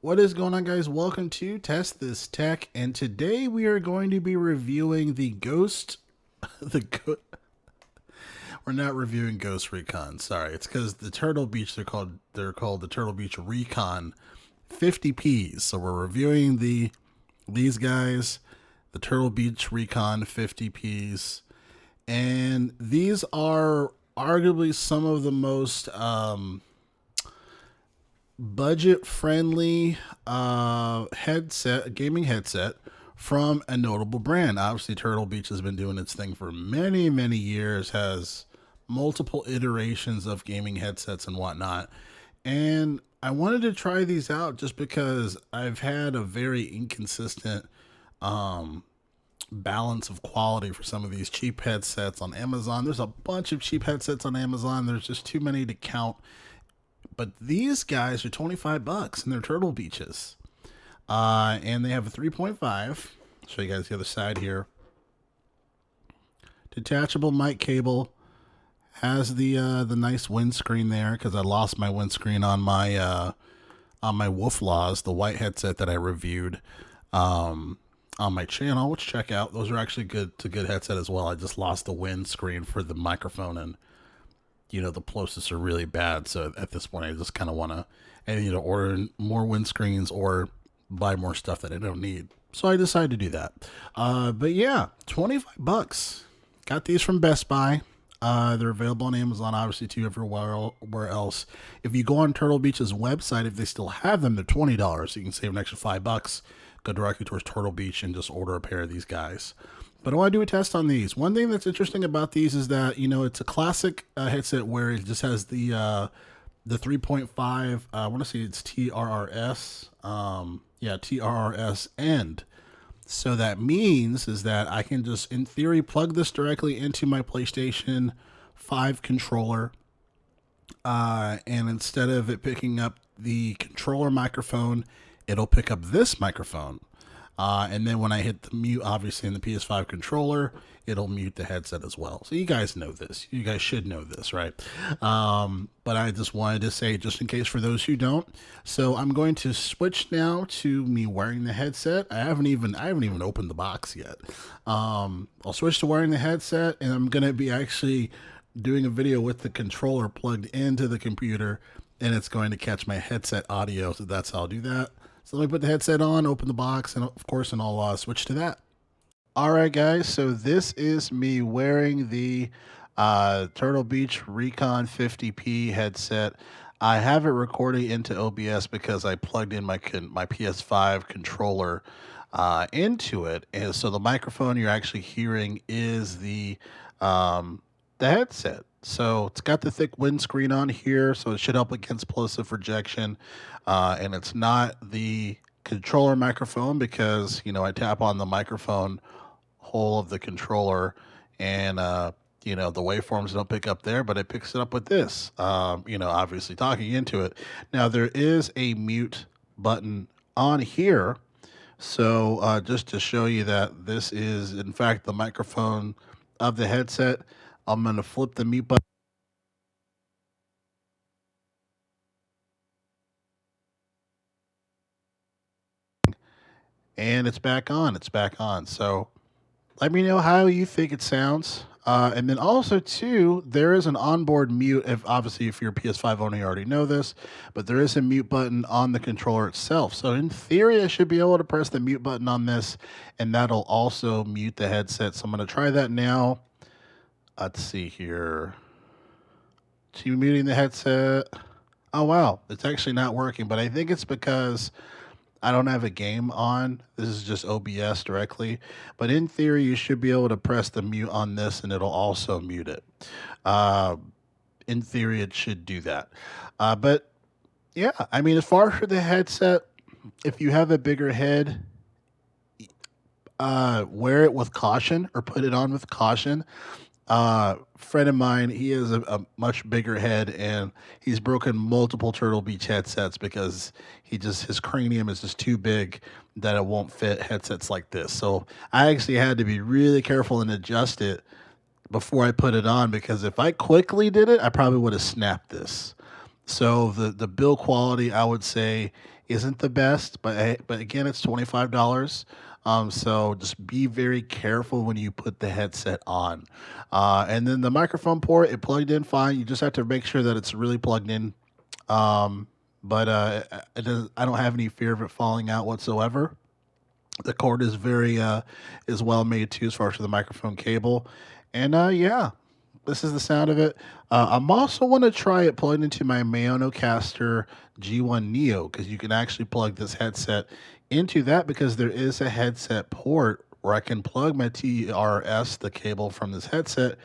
What is going on, guys? Welcome to Test This Tech, and today we are going to be reviewing the Ghost. We're not reviewing Ghost Recon. Sorry, it's because the Turtle Beach they're called the Turtle Beach Recon 50Ps. So we're reviewing these guys, the Turtle Beach Recon 50Ps, and these are arguably some of the most budget friendly gaming headset from a notable brand. Obviously, Turtle Beach has been doing its thing for many years, has multiple iterations of gaming headsets and whatnot. And I wanted to try these out just because I've had a very inconsistent balance of quality for some of these cheap headsets on Amazon. There's a bunch of cheap headsets on Amazon. There's just too many to count, but these guys are 25 bucks and they're Turtle Beaches. And they have a 3.5. Show you guys the other side here. Detachable mic cable. Has the nice windscreen there because I lost my windscreen on my Wolf Laws, the white headset that I reviewed on my channel, which check out. Those are actually good headset as well. I just lost the windscreen for the microphone, and the plosives are really bad. So at this point, I just kind of want to either order more windscreens or buy more stuff that I don't need. So I decided to do that. But yeah, 25 bucks. Got these from Best Buy. They're available on Amazon, obviously, too, everywhere else. If you go on Turtle Beach's website, if they still have them, they're $20. So you can save an extra $5. Go directly towards Turtle Beach and just order a pair of these guys. But I want to do a test on these. One thing that's interesting about these is that, it's a classic headset where it just has the 3.5, I want to say it's TRRS. TRRS end. So that means is that I can just, in theory, plug this directly into my PlayStation 5 controller. And instead of it picking up the controller microphone, it'll pick up this microphone. And then when I hit the mute, obviously in the PS5 controller, it'll mute the headset as well. So you guys know this. You guys should know this, right? But I just wanted to say, just in case for those who don't. So I'm going to switch now to me wearing the headset. I haven't even opened the box yet. I'll switch to wearing the headset, and I'm going to be actually doing a video with the controller plugged into the computer, and it's going to catch my headset audio. So that's how I'll do that. So let me put the headset on, open the box, and of course, and I'll switch to that. All right, guys. So this is me wearing the Turtle Beach Recon 50P headset. I have it recording into OBS because I plugged in my PS5 controller into it, and so the microphone you're actually hearing is the headset. So it's got the thick windscreen on here, so it should help against plosive rejection. And it's not the controller microphone because, I tap on the microphone hole of the controller and, the waveforms don't pick up there, but it picks it up with this, obviously talking into it. Now, there is a mute button on here. So just to show you that this is, in fact, the microphone of the headset, I'm going to flip the mute button. And it's back on. It's back on. So let me know how you think it sounds. And then also, too, there is an onboard mute. If you're a PS5 owner, you already know this, but there is a mute button on the controller itself. So in theory, I should be able to press the mute button on this, and that'll also mute the headset. So I'm going to try that now. Let's see here. So muting the headset. Oh, wow. It's actually not working, but I think it's because I don't have a game on. This is just OBS directly. But in theory, you should be able to press the mute on this, and it'll also mute it. In theory, it should do that. But, yeah, as far as the headset, if you have a bigger head, wear it with caution or put it on with caution. Friend of mine, he has a much bigger head, and he's broken multiple Turtle Beach headsets because his cranium is just too big that it won't fit headsets like this. So I actually had to be really careful and adjust it before I put it on, because if I quickly did it, I probably would have snapped this. So the build quality, I would say, isn't the best, but again, it's $25. So just be very careful when you put the headset on. And then the microphone port, it plugged in fine. You just have to make sure that it's really plugged in. Um, but I don't have any fear of it falling out whatsoever. The cord is very is well made too, as far as the microphone cable, and yeah, this is the sound of it. I'm also want to try it plugged into my Mayonocaster G1 Neo because you can actually plug this headset into that because there is a headset port where I can plug my TRS, the cable from this headset,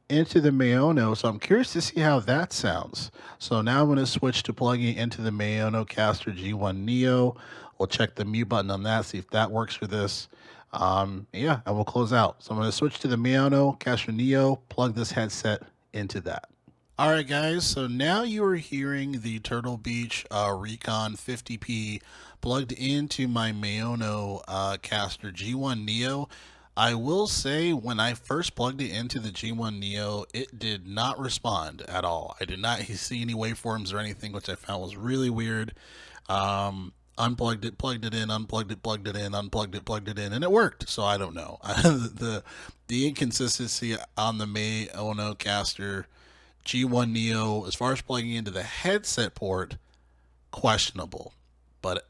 into the Mayono. So I'm curious to see how that sounds. So now I'm going to switch to plugging into the Mayonocaster G1 Neo. We'll check the mute button on that, see if that works for this. Yeah, and we'll close out. So I'm going to switch to the Mayonocaster Neo, plug this headset into that. All right, guys. So now you are hearing the Turtle Beach Recon 50p plugged into my Mayono Caster G1 Neo. I will say when I first plugged it into the G1 Neo, it did not respond at all. I did not see any waveforms or anything, which I found was really weird. Unplugged it, plugged it in, unplugged it, plugged it in, unplugged it, plugged it in, and it worked. So I don't know. The inconsistency on the Mayono Caster G1 Neo, as far as plugging into the headset port, questionable. But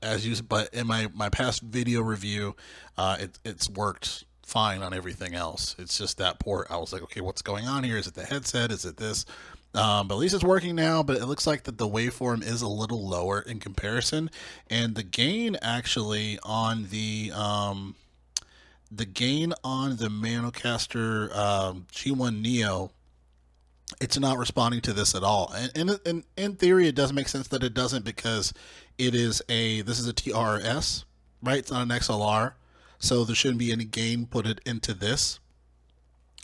in my past video review, it's worked fine on everything else. It's just that port. I was like, okay, what's going on here? Is it the headset? Is it this? But at least it's working now. But it looks like that the waveform is a little lower in comparison, and the gain actually on the gain on the Manocaster G1 Neo, it's not responding to this at all. And in theory, it does make sense that it doesn't because this is a TRS, right? It's not an XLR, so there shouldn't be any gain put it into this.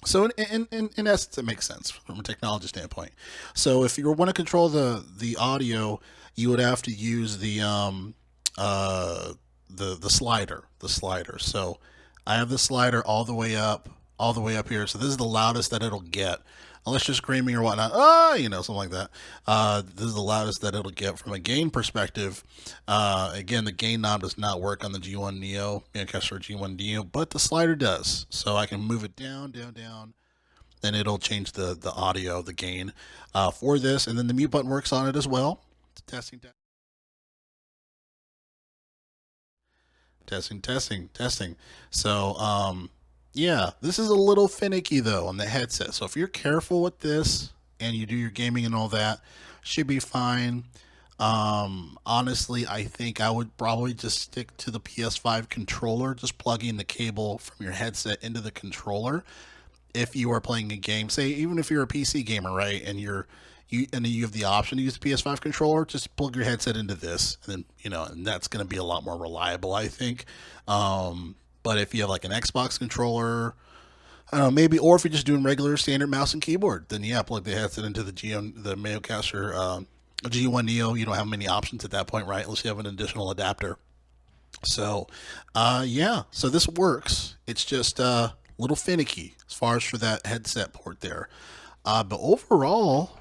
So in essence, it makes sense from a technology standpoint. So if you want to control the audio, you would have to use the slider. So I have the slider all the way up here. So this is the loudest that it'll get, unless you're screaming or whatnot. Something like that. This is the loudest that it'll get from a gain perspective. Again, the gain knob does not work on the G1 Neo, Caster G1 Neo, but the slider does. So I can move it down, and it'll change the audio, the gain for this. And then the mute button works on it as well. Testing. So, yeah, this is a little finicky though on the headset. So if you're careful with this and you do your gaming and all that, should be fine. Honestly, I think I would probably just stick to the PS5 controller, just plugging the cable from your headset into the controller. If you are playing a game, say even if you're a PC gamer, right, and you have the option to use the PS5 controller, just plug your headset into this, and then and that's going to be a lot more reliable, I think. But if you have like an Xbox controller, I don't know, maybe, or if you're just doing regular standard mouse and keyboard, then yeah, plug the headset into the Mayocaster G1 Neo. You don't have many options at that point, right? Unless you have an additional adapter. So, yeah, so this works. It's just a little finicky as far as for that headset port there. But overall,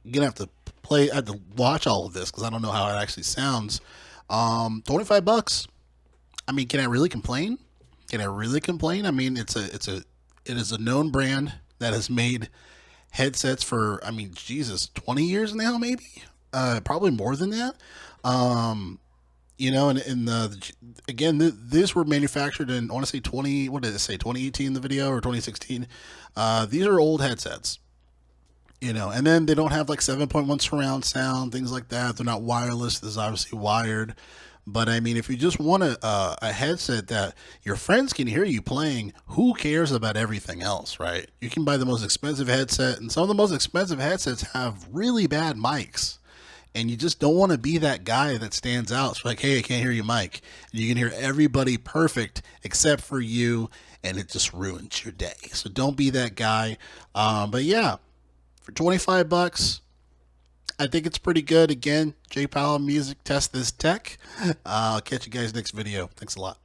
you're gonna have to I have to watch all of this because I don't know how it actually sounds. $25. I mean, can I really complain? I mean, it is a known brand that has made headsets for, I mean, Jesus, 20 years now, maybe, probably more than that. Again, these were manufactured in, I want to say 2018 in the video, or 2016. These are old headsets. And then they don't have like 7.1 surround sound, things like that. They're not wireless. This is obviously wired. But I mean, if you just want a headset that your friends can hear you playing, who cares about everything else, right? You can buy the most expensive headset, and some of the most expensive headsets have really bad mics. And you just don't want to be that guy that stands out. It's like, hey, I can't hear you, Mike. And you can hear everybody perfect except for you, and it just ruins your day. So don't be that guy. But yeah, for $25, I think it's pretty good. Again, J Powell Music, test this tech. I'll catch you guys next video. Thanks a lot.